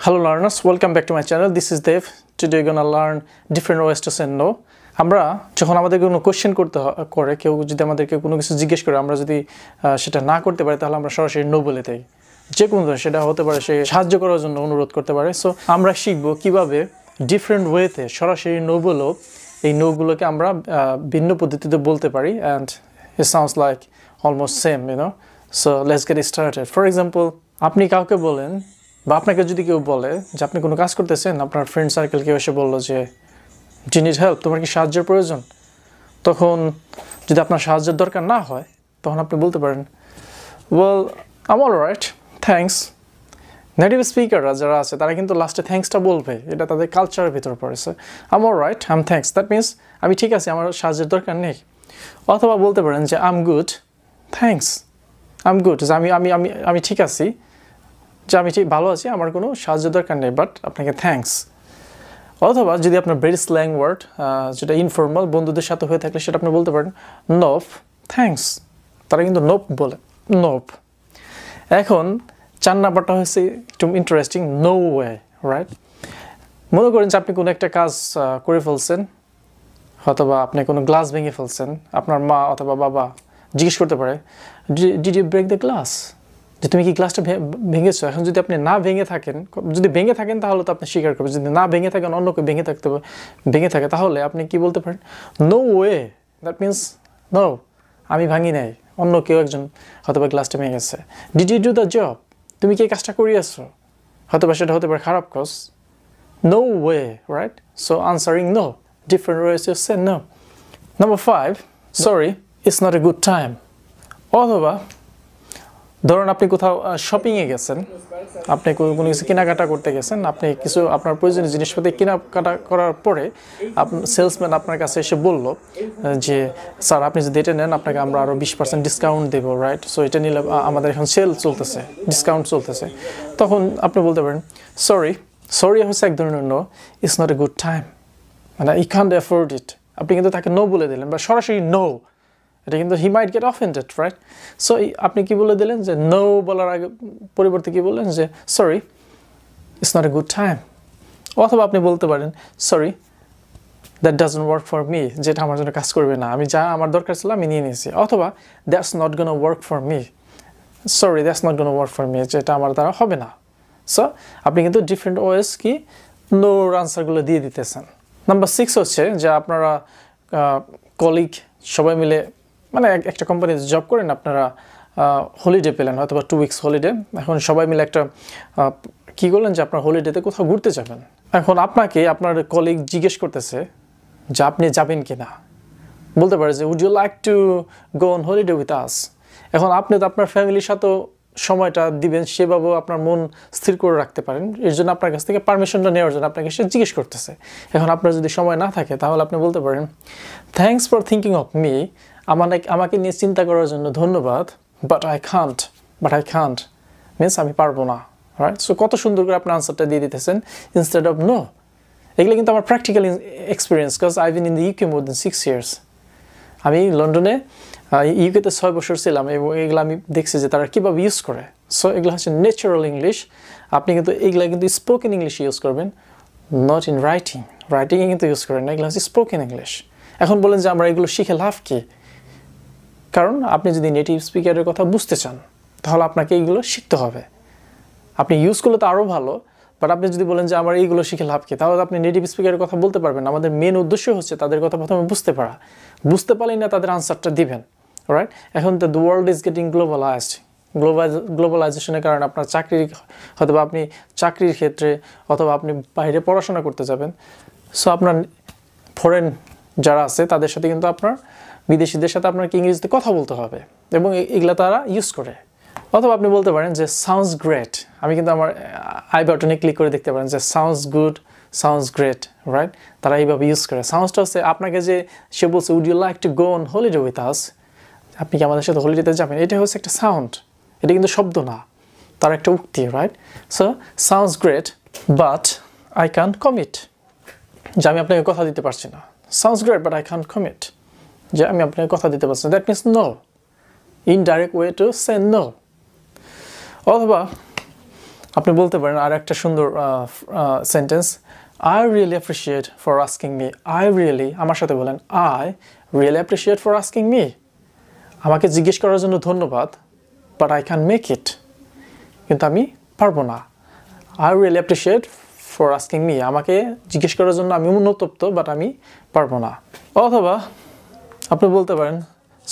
Hello learners, welcome back to my channel. This is Dev. Today we're gonna learn different ways to say no. আমরা যখন আমাদের কোনো question করতে করে কেউ যদি আমাদেরকে কোনো কিছু জিজ্ঞেস করে আমরা যদি সেটা না করতে পারি তাহলে আমরা সরাসরি নো বলে দেই। যে কোনো সেটা হতে পারে সে সাহায্য করার জন্য অনুরোধ করতে পারে। সো আমরা শিখব কিভাবে ডিফারেন্ট ওয়েতে সরাসরি নো বলো এই নো গুলোকে আমরা ভিন্ন পদ্ধতিতে বলতে পারি and it sounds like almost same, you know. So let's get started. For example, আপনি কাউকে বলেন বা আপনাকে যদি কেউ বলে যে আপনি কোনো কাজ করতেছেন, আপনার ফ্রেন্ড সার্কেল কেউ এসে বললো যে ডু নিড হেল্প, তোমার কি সাহায্যের প্রয়োজন? তখন যদি আপনার সাহায্যের দরকার না হয় তখন আপনি বলতে পারেন well I am alright, thanks. Native স্পিকাররা যারা আছে তারা কিন্তু লাস্টে থ্যাঙ্কসটা বলবে, এটা তাদের কালচারের ভিতর পড়েছে। I am alright, I am thanks, that means আমি ঠিক আছি, আমার সাহায্যের দরকার নেই। অথবা বলতে পারেন যে I am good, thanks, I am good, আমি আমি আমি আমি ঠিক আছি, যে আমি ঠিক ভালো আছি, আমার কোনো সাহায্যের দরকার নেই, বাট আপনাকে থ্যাঙ্কস। অথবা যদি আপনার ভেরি স্ল্যাং ওয়ার্ড যেটা ইনফর্মাল বন্ধুদের সাথে হয়ে থাকলে সেটা আপনি বলতে পারেন নোপ, থ্যাঙ্কস। তারা কিন্তু নোপ বলে, নোপ। এখন 4 নাম্বারটা হচ্ছে একটু ইন্টারেস্টিং, নো ওয়ে, রাইট? মনে করেন যে আপনি কোনো একটা কাজ করে ফেলছেন, অথবা আপনি কোনো গ্লাস ভেঙে ফেলছেন, আপনার মা অথবা বাবা জিজ্ঞেস করতে পারে did you break the glass, যে তুমি কি গ্লাসটা ভেঙেছো? এখন যদি আপনি না ভেঙে থাকেন, যদি ভেঙে থাকেন তাহলে তো আপনি স্বীকার করবেন, যদি না ভেঙে থাকেন, অন্য কেউ ভেঙে থাকে তাহলে আপনি কি বলতে পারেন no way, that means no, আমি ভাঙি নাই, অন্য কেউ একজন হয়তো বা গ্লাসটা ভেঙেছে। Did you do the job, তুমি কি এই কাজটা করিয়েছো? হয়তো বা সেটা হতে পারে খারাপ কাজ। No way, right? So answering no, different ways to say no. Number 5, sorry it's not a good time. অথবা ধরুন আপনি কোথাও শপিংয়ে গেছেন, আপনি কোনো কিছু কেনাকাটা করতে গেছেন, আপনি কিছু আপনার প্রয়োজনীয় জিনিসপাতি কেনাকাটা করার পরে আপনার সেলসম্যান আপনার কাছে এসে বলল যে স্যার আপনি যদি এটা নেন আপনাকে আমরা আরও 20% ডিসকাউন্ট দেবো, রাইট? সো এটা নিলে আমাদের এখন সেল চলতেছে, ডিসকাউন্ট চলতেছে। তখন আপনি বলতে পারেন সরি, সরি হচ্ছে এক ধরনের no, it's not a good time, মানে ইউ ক্যান্ট অ্যাফোর্ড ইট। আপনি কিন্তু তাকে নো বলে দিলেন বা সরাসরি নো, এটা কিন্তু he might get offended, right? So আপনি কি বলে দিলেন যে নো বলার আগে পরিবর্তে কি বললেন যে sorry it's not a good time. অথবা আপনি বলতে পারেন sorry that doesn't work for me, যেটা আমার জন্য কাজ করবে না, আমি যা আমার দরকার ছিল আমি নিয়ে নিয়েছি। অথবা that's not gonna work for me, sorry that's not gonna work for me, যেটা আমার দ্বারা হবে না। সো আপনি কিন্তু ডিফারেন্ট ওয়েস কি নোর আনসারগুলো দিয়ে দিতেছেন। নাম্বার 6 হচ্ছে যে আপনারা কলিগ সবাই মিলে মানে একটা কোম্পানিতে জব করেন, আপনারা হলিডে পেলেন, হয়তো বা 2 উইকস হলিডে। এখন সবাই মিলে একটা কী করলেন যে আপনার হলিডেতে কোথাও ঘুরতে যাবেন। এখন আপনাকে আপনার কলিগ জিজ্ঞেস করতেছে যে আপনি যাবেন কি না, বলতে পারে যে would you like to go on holiday with us. এখন আপনি তো আপনার ফ্যামিলির সাথেও সময়টা দিবেন, সেভাবেও আপনার মন স্থির করে রাখতে পারেন। এর জন্য আপনার কাছ থেকে পারমিশনটা নেওয়ার জন্য আপনাকে সে জিজ্ঞেস করতেছে। এখন আপনার যদি সময় না থাকে তাহলে আপনি বলতে পারেন thanks for thinking of me, আমাকে নিয়ে চিন্তা করার জন্য ধন্যবাদ, বাট আই কান্ট মিনস আমি পারবো না, রাইট? সো কত সুন্দর করে আপনার আনসারটা দিয়ে দিতেছেন ইনস্টেড অফ নো। এগুলো কিন্তু আমার practical experience, because I been in the UK more than 6 years. আমি লন্ডনে ইউকেতে 6 বছর ছিলাম এবং এগুলো আমি দেখছি যে তারা কীভাবে ইউজ করে। সো এগুলো হচ্ছে ন্যাচারাল ইংলিশ। আপনি কিন্তু এগুলো কিন্তু স্পোকেন ইংলিশ ইউজ করবেন, নট ইন রাইটিংয়ে কিন্তু ইউজ করেন না, এগুলো হচ্ছে স্পোকেন ইংলিশ। এখন বলেন যে আমরা এগুলো শিখে লাভ কী? কারণ আপনি যদি নেটিভ স্পিকারের কথা বুঝতে চান তাহলে আপনাকে এইগুলো শিখতে হবে। আপনি ইউজ করলে তো আরও ভালো, বাট আপনি যদি বলেন যে আমার এইগুলো শিখে লাভ কী, তাহলে আপনি নেটিভ স্পিকারের কথা বলতে পারবেন। আমাদের মেন উদ্দেশ্য হচ্ছে তাদের কথা প্রথমে বুঝতে পারা, বুঝতে পারলেই না তাদের আনসারটা দিবেন, রাইট? এখন দ্য ওয়ার্ল্ড ইজ গেটিং গ্লোবালাইজেশনের কারণে আপনার হয়তো বা আপনি চাকরির ক্ষেত্রে অথবা আপনি বাইরে পড়াশোনা করতে যাবেন। সো আপনার ফরেন যারা আছে তাদের সাথে কিন্তু আপনার বিদেশিদের সাথে আপনাকে ইংরেজিতে কথা বলতে হবে এবং এগুলা তারা ইউজ করে। অথবা আপনি বলতে পারেন যে সাউন্ডস গ্রেট, আমি কিন্তু আমার আই বাটনে ক্লিক করে দেখতে পারেন যে sounds good, sounds great, right? তারা এইভাবে ইউজ করে। সাউন্ডসটা হচ্ছে আপনাকে যে সে বলছে would you like to go on holiday with us, আপনি কি আমাদের সাথে হলিডেতে যাবেন, এটা হচ্ছে একটা সাউন্ড, এটা কিন্তু শব্দ না, তার একটা উক্তি, right? So sounds great but I can't commit, যে আমি আপনাকে কথা দিতে পারছি না। Sounds great but I can't commit, যে আমি আপনাকে কথা দিতে পারছি না, that means no, indirect way to say no. অথবা আপনি বলতে পারেন আর একটা সুন্দর sentence, I really appreciate for asking me. I really, আমার সাথে বলেন, I really appreciate for asking me. আমাকে জিজ্ঞেস করার জন্য ধন্যবাদ, but I can't make it. কিন্তু আমি পারবো না। I really appreciate for asking me. আমাকে জিজ্ঞেস করার জন্য আমি অনুতপ্ত, বাট আমি পারবো না। অথবা আপনি বলতে পারেন,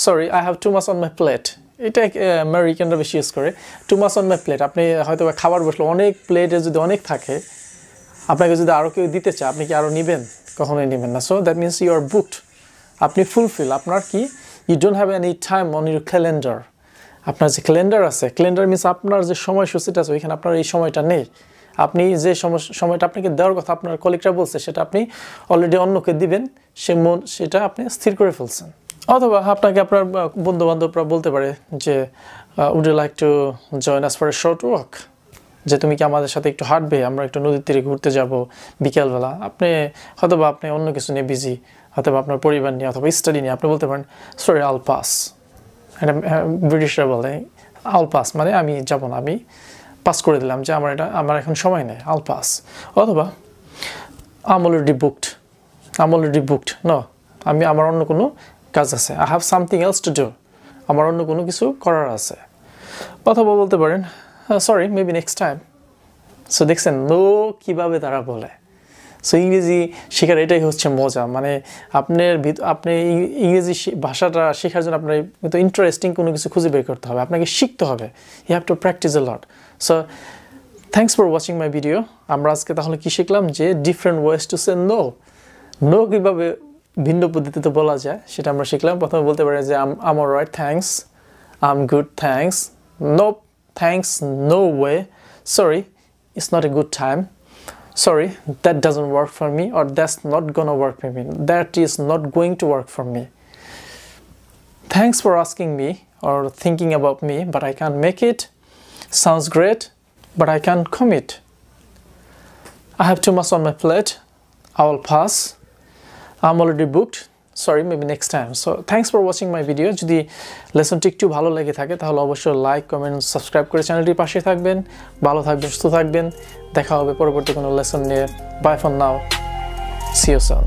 sorry, I have too much on my plate. এটা আমেরিকানরা বেশি ইউজ করে, too much on my plate। আপনি হয়তো খাবার বসলে অনেক প্লেটে যদি অনেক থাকে, আপনাকে যদি আরও কেউ দিতে চায়, আপনি কি আরও নেবেন? কখনোই নেবেন না। So that means you are booked. আপনি ফুলফিল। আপনার কি, you don't have any time on your calendar. আপনার যে ক্যালেন্ডার আছে, ক্যালেন্ডার মিনস আপনার যে সময়সূচিটা আছে, ওইখানে আপনার এই সময়টা নেই। আপনি যে সময়টা আপনাকে দেওয়ার কথা আপনার কলিগরা বলছে, সেটা আপনি অলরেডি অন্যকে দিবেন, সেটা আপনি স্থির করে ফেলছেন। অথবা আপনাকে আপনার বন্ধুবান্ধবরা বলতে পারে যে would you like to join us for a short walk, যে তুমি কি আমাদের সাথে একটু হাঁটবে, আমরা একটু নদীর তীরে ঘুরতে যাব বিকেলবেলা। আপনি অন্য কিছু নিয়ে বিজি, অথবা আপনার পরিবার নিয়ে অথবা স্টাডি নিয়ে, আপনি বলতে পারেন সরি আল পাস। এটা ব্রিটিশরা বলে আল পাস, মানে আমি যাব না, আমি পাস করে দিলাম, যে আমার এখন সময় নেই, আল পাস। অথবা আম অলরেডি বুকড, নো, আমার অন্য কোনো কাজ আছে, I have something else to do, আমার অন্য কোনো কিছু করার আছে। অথবা বলতে পারেন sorry, maybe next time. So দেখছেন নো কীভাবে তারা বলে। সো ইংরেজি শেখার এটাই হচ্ছে মজা, মানে আপনি ইংরেজি ভাষাটা শেখার জন্য আপনার কিন্তু ইন্টারেস্টিং কোনো কিছু খুঁজে বের করতে হবে, আপনাকে শিখতে হবে। You have to practise a lot. So thanks for watching my video. আমরা আজকে তাহলে কি শিখলাম, যে different ways to say no কীভাবে ভিন্ন পদ্ধতিতে বলা যায় সেটা আমরা শিখলাম। প্রথমে বলতে পারি যে I'm alright, thanks, I'm good, thanks, no thanks, no way, sorry, it's not a good time, sorry, that doesn't work for me, or that's not gonna work for me, that is not going to work for me. Thanks for asking me or thinking about me, but I can't make it. Sounds great, but I can't commit. I have too much on my plate, I will pass. I'm already booked, sorry, maybe next time. So thanks for watching my video. যদি লেসনটি একটু ভালো লেগে থাকে তাহলে অবশ্যই like, comment, subscribe করে চ্যানেলটির পাশে থাকবেন। ভালো থাকবেন, সুস্থ থাকবেন। দেখা হবে পরবর্তী কোনো লেসন নিয়ে। Bye for now, see you soon.